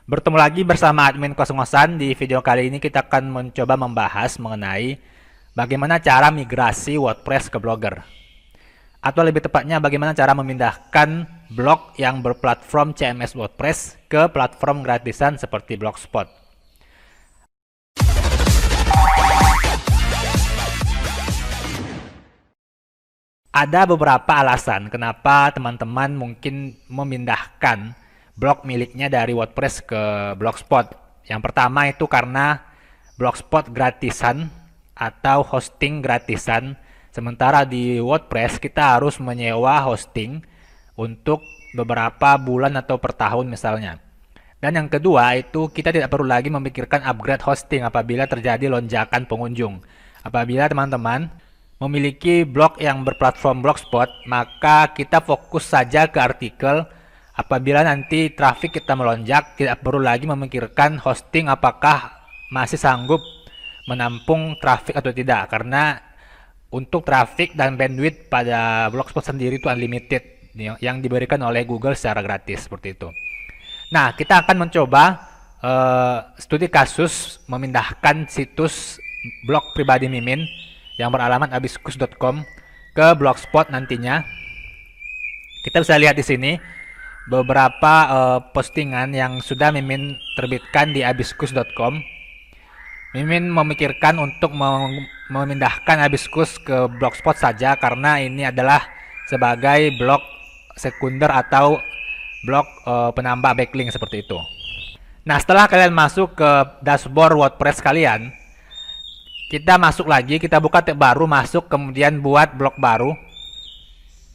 Bertemu lagi bersama admin kos-ngosan. Di video kali ini kita akan mencoba membahas mengenai bagaimana cara migrasi WordPress ke Blogger. Atau lebih tepatnya bagaimana cara memindahkan blog yang berplatform CMS WordPress ke platform gratisan seperti Blogspot. Ada beberapa alasan kenapa teman-teman mungkin memindahkan blog miliknya dari WordPress ke Blogspot. Yang pertama itu karena Blogspot gratisan atau hosting gratisan, sementara di WordPress kita harus menyewa hosting untuk beberapa bulan atau per tahun misalnya. Dan yang kedua itu kita tidak perlu lagi memikirkan upgrade hosting apabila terjadi lonjakan pengunjung. Apabila teman-teman memiliki blog yang berplatform Blogspot, maka kita fokus saja ke artikel. Apabila nanti traffic kita melonjak, tidak perlu lagi memikirkan hosting apakah masih sanggup menampung traffic atau tidak, karena untuk traffic dan bandwidth pada Blogspot sendiri itu unlimited yang diberikan oleh Google secara gratis seperti itu. Nah, kita akan mencoba studi kasus memindahkan situs blog pribadi Mimin yang beralamat abiskus.com ke Blogspot nantinya. Kita bisa lihat di sini beberapa postingan yang sudah Mimin terbitkan di abiskus.com. Mimin memikirkan untuk memindahkan Abiskus ke Blogspot saja karena ini adalah sebagai blog sekunder atau blog penambah backlink seperti itu. Nah, setelah kalian masuk ke dashboard WordPress kalian, kita masuk lagi, kita buka tab baru, masuk, kemudian buat blog baru.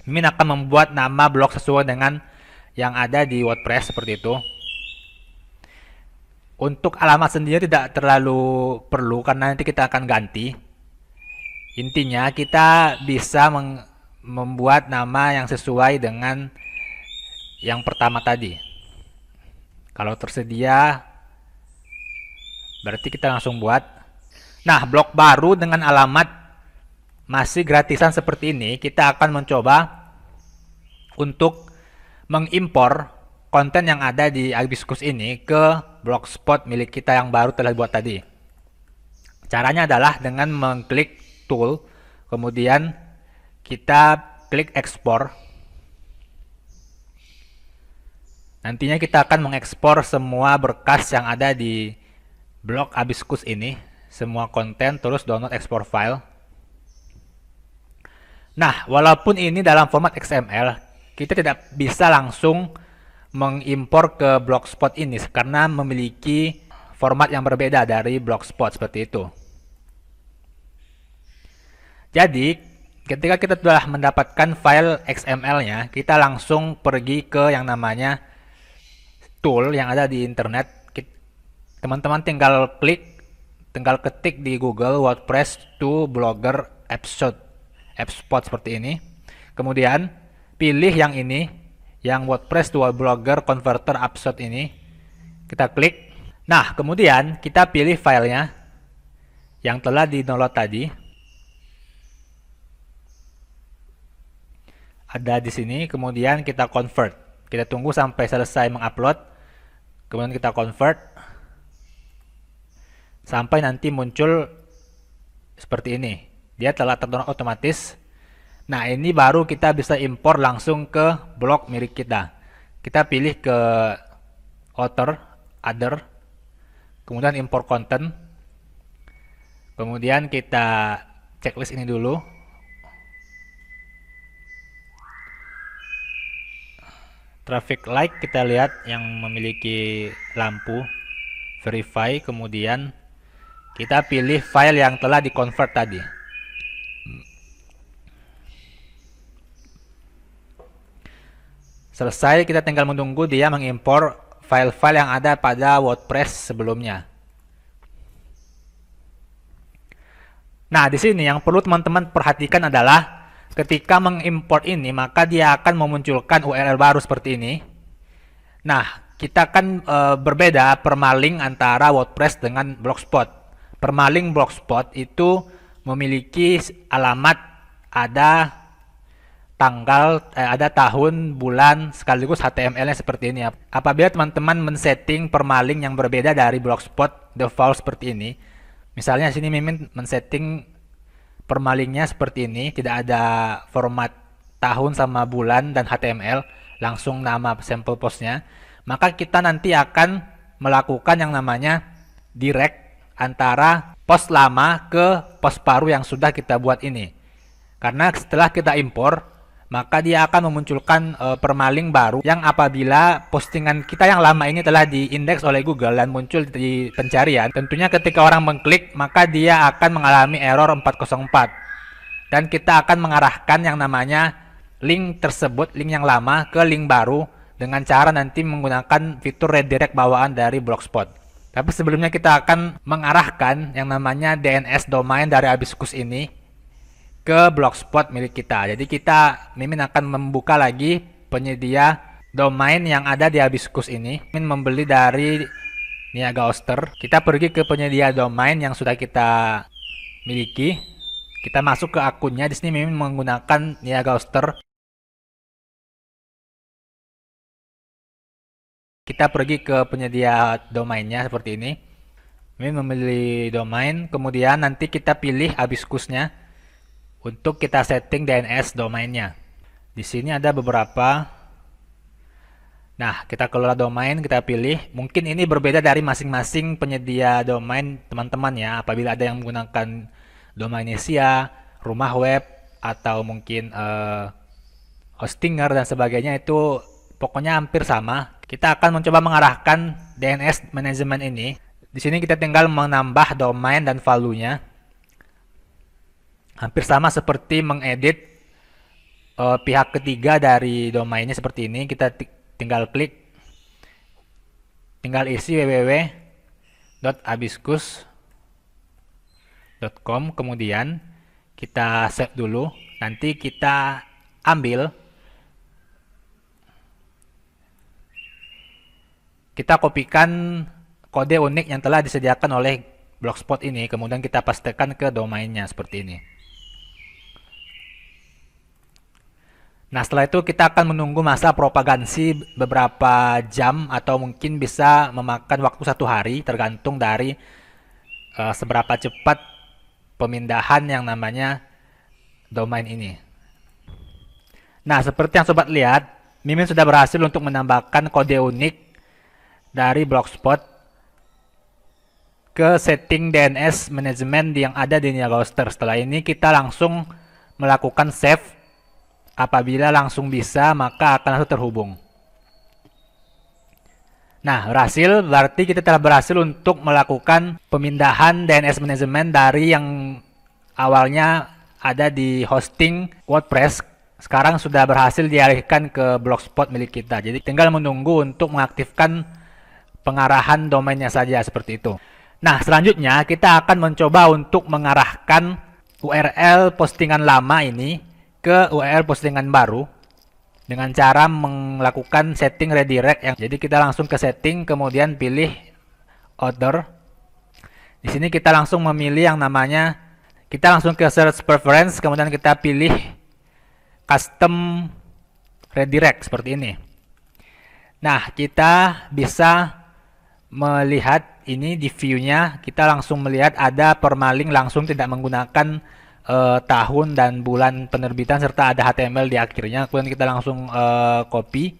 Mimin akan membuat nama blog sesuai dengan yang ada di WordPress seperti itu. Untuk alamat sendiri tidak terlalu perlu karena nanti kita akan ganti. Intinya kita bisa membuat nama yang sesuai dengan yang pertama tadi. Kalau tersedia berarti kita langsung buat. Nah, blog baru dengan alamat masih gratisan seperti ini, kita akan mencoba untuk mengimpor konten yang ada di Abiskus ini ke Blogspot milik kita yang baru telah buat tadi. Caranya adalah dengan mengklik tool, kemudian kita klik ekspor. Nantinya kita akan mengekspor semua berkas yang ada di blog Abiskus ini, semua konten, terus download export file. Nah, walaupun ini dalam format XML, kita tidak bisa langsung mengimpor ke Blogspot ini karena memiliki format yang berbeda dari Blogspot seperti itu. Jadi, ketika kita sudah mendapatkan file XML-nya, kita langsung pergi ke yang namanya tool yang ada di internet. Teman-teman tinggal ketik di Google WordPress to Blogger AppSpot seperti ini. Kemudian pilih yang ini, yang WordPress to Blogger Converter AppSpot ini. Kita klik. Nah, kemudian kita pilih filenya yang telah di-download tadi. Ada di sini, kemudian kita convert. Kita tunggu sampai selesai mengupload. Kemudian kita convert sampai nanti muncul seperti ini. Dia telah terdownload otomatis. Nah, ini baru kita bisa impor langsung ke blog milik kita. Kita pilih ke author, other, kemudian import content. Kemudian kita checklist ini dulu. Traffic light kita lihat yang memiliki lampu. Verify, kemudian kita pilih file yang telah di-convert tadi. Selesai, kita tinggal menunggu dia mengimpor file-file yang ada pada WordPress sebelumnya. Nah, di sini yang perlu teman-teman perhatikan adalah ketika mengimport ini, maka dia akan memunculkan URL baru seperti ini. Nah, kita akan berbeda permalink antara WordPress dengan Blogspot. Permalink Blogspot itu memiliki alamat ada ada tahun, bulan, sekaligus HTML-nya seperti ini. Apabila teman-teman men-setting permalink yang berbeda dari Blogspot default seperti ini, misalnya sini Mimin men-setting permalingnya seperti ini, tidak ada format tahun sama bulan dan HTML, langsung nama sampel postnya, maka kita nanti akan melakukan yang namanya direct antara post lama ke post baru yang sudah kita buat ini. Karena setelah kita impor, maka dia akan memunculkan permalink baru yang apabila postingan kita yang lama ini telah diindeks oleh Google dan muncul di pencarian, tentunya ketika orang mengklik, maka dia akan mengalami error 404. Dan kita akan mengarahkan yang namanya link tersebut, link yang lama, ke link baru dengan cara nanti menggunakan fitur redirect bawaan dari Blogspot. Tapi sebelumnya kita akan mengarahkan yang namanya DNS domain dari Hibiscus ini ke Blogspot milik kita. Jadi Mimin akan membuka lagi penyedia domain yang ada di Hibiscus ini. Mimin membeli dari Niaga Hoster. Kita pergi ke penyedia domain yang sudah kita miliki. Kita masuk ke akunnya. Di sini Mimin menggunakan Niaga Hoster. Kita pergi ke penyedia domainnya seperti ini. Mimin memilih domain, kemudian nanti kita pilih Hibiscusnya untuk kita setting DNS domainnya. Di sini ada beberapa. Nah, kita kelola domain, kita pilih. Mungkin ini berbeda dari masing-masing penyedia domain teman-teman ya. Apabila ada yang menggunakan domain Asia, rumah web, atau mungkin hostinger dan sebagainya, itu pokoknya hampir sama. Kita akan mencoba mengarahkan DNS management ini. Di sini kita tinggal menambah domain dan value-nya. Hampir sama seperti mengedit pihak ketiga dari domainnya seperti ini. Kita tinggal klik, tinggal isi www.hibiscus.com, kemudian kita save dulu. Nanti kita ambil, kita kopikan kode unik yang telah disediakan oleh Blogspot ini, kemudian kita pastekan ke domainnya seperti ini. Nah, setelah itu kita akan menunggu masa propagasi beberapa jam atau mungkin bisa memakan waktu 1 hari, tergantung dari seberapa cepat pemindahan yang namanya domain ini. Nah, seperti yang sobat lihat, Mimin sudah berhasil untuk menambahkan kode unik dari Blogspot ke setting DNS management yang ada di Niaga Hoster. Setelah ini kita langsung melakukan save. Apabila langsung bisa, maka akan langsung terhubung. Nah, berhasil, berarti kita telah berhasil untuk melakukan pemindahan DNS management dari yang awalnya ada di hosting WordPress. Sekarang sudah berhasil dialihkan ke Blogspot milik kita. Jadi tinggal menunggu untuk mengaktifkan pengarahan domainnya saja seperti itu. Nah, selanjutnya kita akan mencoba untuk mengarahkan URL postingan lama ini ke URL postingan baru dengan cara melakukan setting redirect jadi kita langsung ke setting, kemudian pilih order. Di sini kita langsung memilih yang namanya, kita langsung ke search preference, kemudian kita pilih custom redirect seperti ini. Nah, kita bisa melihat ini di view-nya, kita langsung melihat ada permalink langsung tidak menggunakan tahun dan bulan penerbitan serta ada HTML di akhirnya. Kemudian kita langsung copy,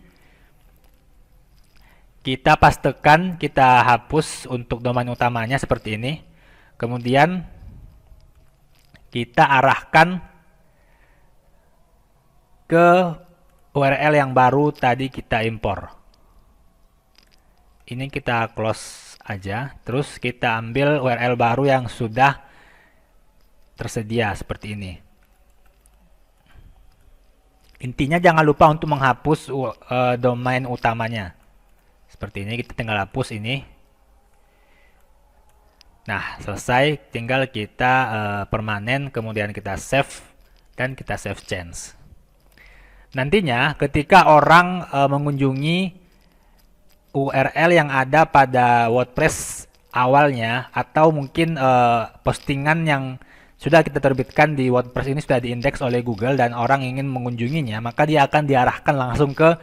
kita pastekan, kita hapus untuk domain utamanya seperti ini. Kemudian kita arahkan ke URL yang baru tadi kita impor. Ini kita close aja, terus kita ambil URL baru yang sudah tersedia seperti ini. Intinya jangan lupa untuk menghapus domain utamanya. Seperti ini, kita tinggal hapus ini. Nah, selesai, tinggal kita permanen, kemudian kita save dan kita save change. Nantinya ketika orang mengunjungi URL yang ada pada WordPress awalnya atau mungkin postingan yang sudah kita terbitkan di WordPress ini, sudah diindeks oleh Google dan orang ingin mengunjunginya, maka dia akan diarahkan langsung ke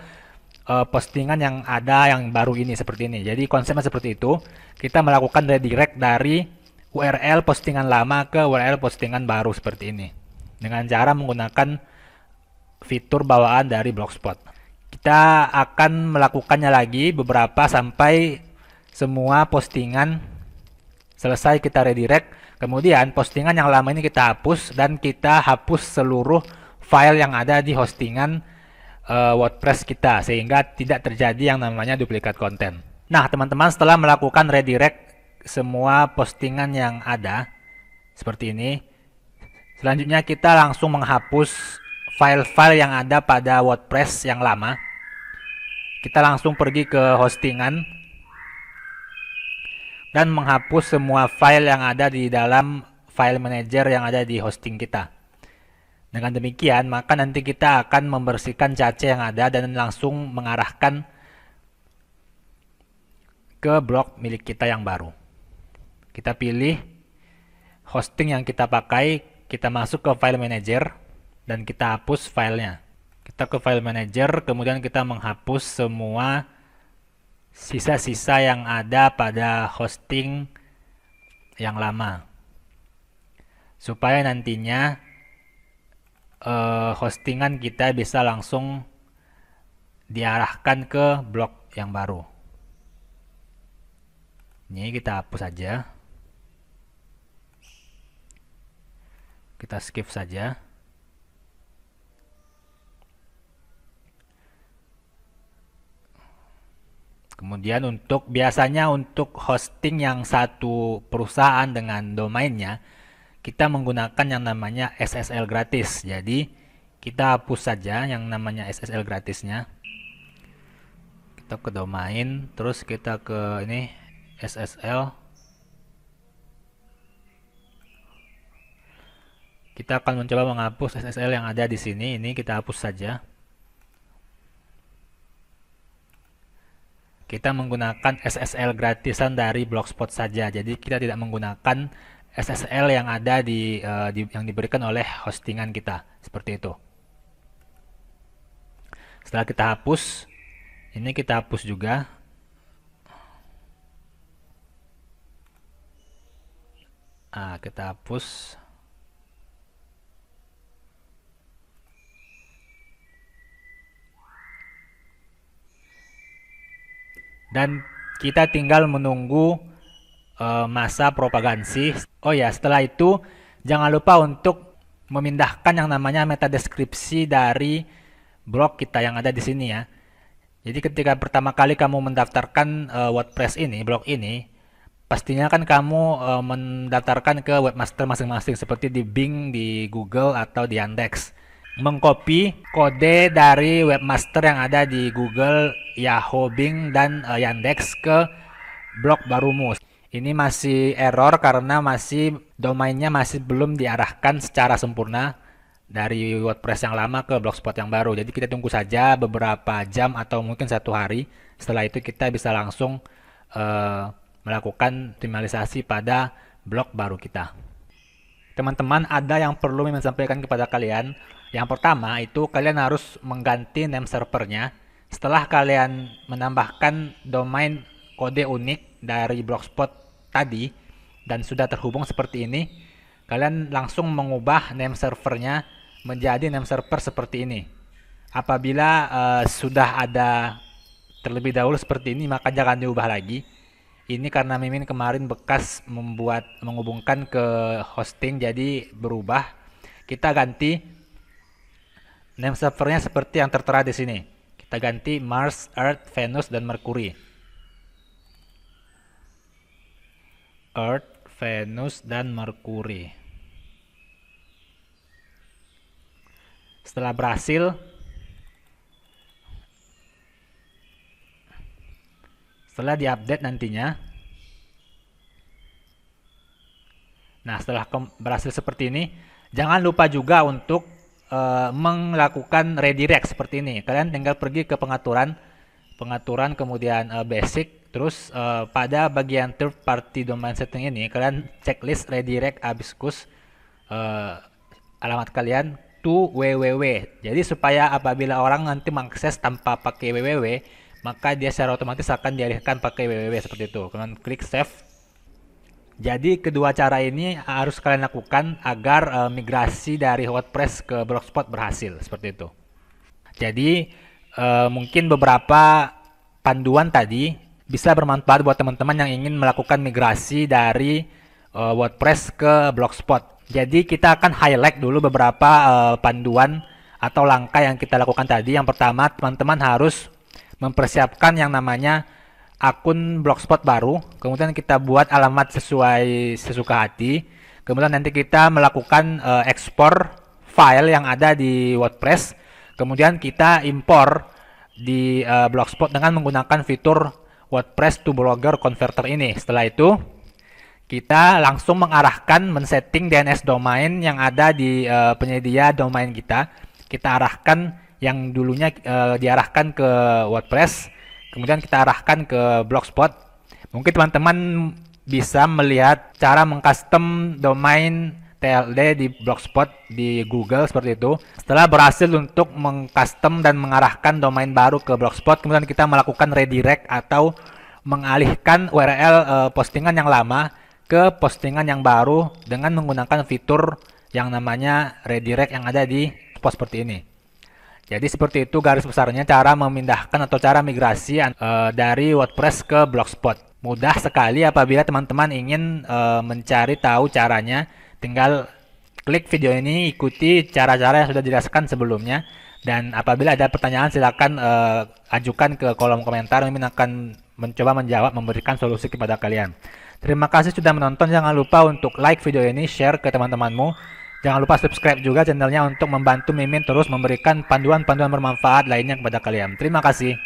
postingan yang ada yang baru ini seperti ini. Jadi konsepnya seperti itu. Kita melakukan redirect dari URL postingan lama ke URL postingan baru seperti ini dengan cara menggunakan fitur bawaan dari Blogspot. Kita akan melakukannya lagi beberapa sampai semua postingan selesai kita redirect. Kemudian postingan yang lama ini kita hapus dan kita hapus seluruh file yang ada di hostingan WordPress kita sehingga tidak terjadi yang namanya duplikat konten. Nah, teman-teman, setelah melakukan redirect semua postingan yang ada seperti ini, selanjutnya kita langsung menghapus file-file yang ada pada WordPress yang lama. Kita langsung pergi ke hostingan dan menghapus semua file yang ada di dalam file manager yang ada di hosting kita. Dengan demikian, maka nanti kita akan membersihkan cache yang ada dan langsung mengarahkan ke blog milik kita yang baru. Kita pilih hosting yang kita pakai, kita masuk ke file manager dan kita hapus filenya. Kita ke file manager, kemudian kita menghapus semua sisa-sisa yang ada pada hosting yang lama. Supaya nantinya hostingan kita bisa langsung diarahkan ke blog yang baru. Ini kita hapus saja. Kita skip saja. Kemudian biasanya untuk hosting yang satu perusahaan dengan domainnya, kita menggunakan yang namanya SSL gratis. Jadi kita hapus saja yang namanya SSL gratisnya. Kita ke domain, terus kita ke ini SSL. Kita akan mencoba menghapus SSL yang ada di sini. Ini kita hapus saja. Kita menggunakan SSL gratisan dari Blogspot saja. Jadi kita tidak menggunakan SSL yang ada yang diberikan oleh hostingan kita, seperti itu. Setelah kita hapus, ini kita hapus juga. Kita hapus. Dan kita tinggal menunggu masa propagasi. Oh ya, setelah itu jangan lupa untuk memindahkan yang namanya meta deskripsi dari blog kita yang ada di sini ya. Jadi ketika pertama kali kamu mendaftarkan WordPress ini, blog ini, pastinya kan kamu mendaftarkan ke webmaster masing-masing seperti di Bing, di Google atau di Yandex. Mengcopy kode dari webmaster yang ada di Google, Yahoo, Bing, dan Yandex ke blog barumu. Ini masih error karena domainnya masih belum diarahkan secara sempurna dari WordPress yang lama ke Blogspot yang baru. Jadi kita tunggu saja beberapa jam atau mungkin 1 hari. Setelah itu kita bisa langsung melakukan optimalisasi pada blog baru kita. Teman-teman, ada yang perlu saya sampaikan kepada kalian. Yang pertama itu kalian harus mengganti name servernya. Setelah kalian menambahkan domain kode unik dari Blogspot tadi dan sudah terhubung seperti ini, kalian langsung mengubah name servernya menjadi name server seperti ini. Apabila sudah ada terlebih dahulu seperti ini, maka jangan diubah lagi. Ini karena Mimin kemarin bekas menghubungkan ke hosting, jadi berubah. Kita ganti name servernya seperti yang tertera di sini. Kita ganti Mars, Earth, Venus, dan Mercury. Earth, Venus, dan Mercury. Setelah berhasil, setelah diupdate nantinya, nah setelah berhasil seperti ini, jangan lupa juga untuk melakukan redirect seperti ini. Kalian tinggal pergi ke pengaturan, kemudian basic, terus pada bagian third party domain setting ini kalian checklist redirect hibiscus eh, alamat kalian to www. Jadi supaya apabila orang nanti mengakses tanpa pakai www, maka dia secara otomatis akan dialihkan pakai www seperti itu. Kemudian klik save. Jadi kedua cara ini harus kalian lakukan agar migrasi dari WordPress ke Blogspot berhasil seperti itu. Jadi mungkin beberapa panduan tadi bisa bermanfaat buat teman-teman yang ingin melakukan migrasi dari WordPress ke Blogspot. Jadi kita akan highlight dulu beberapa panduan atau langkah yang kita lakukan tadi. Yang pertama, teman-teman harus mempersiapkan yang namanya akun Blogspot baru, kemudian kita buat alamat sesuai sesuka hati, kemudian nanti kita melakukan ekspor file yang ada di WordPress, kemudian kita impor di Blogspot dengan menggunakan fitur WordPress to Blogger Converter ini. Setelah itu kita langsung mengarahkan men-setting DNS domain yang ada di penyedia domain kita. Kita arahkan yang dulunya diarahkan ke WordPress, kemudian kita arahkan ke Blogspot. Mungkin teman-teman bisa melihat cara mengcustom domain TLD di Blogspot di Google seperti itu. Setelah berhasil untuk mengcustom dan mengarahkan domain baru ke Blogspot, kemudian kita melakukan redirect atau mengalihkan URL postingan yang lama ke postingan yang baru dengan menggunakan fitur yang namanya redirect yang ada di post seperti ini. Jadi seperti itu garis besarnya cara memindahkan atau cara migrasi dari WordPress ke Blogspot. Mudah sekali apabila teman-teman ingin mencari tahu caranya. Tinggal klik video ini, ikuti cara-cara yang sudah dijelaskan sebelumnya. Dan apabila ada pertanyaan silakan ajukan ke kolom komentar. Mimin akan mencoba menjawab, memberikan solusi kepada kalian. Terima kasih sudah menonton. Jangan lupa untuk like video ini, share ke teman-temanmu. Jangan lupa subscribe juga channelnya untuk membantu Mimin terus memberikan panduan-panduan bermanfaat lainnya kepada kalian. Terima kasih.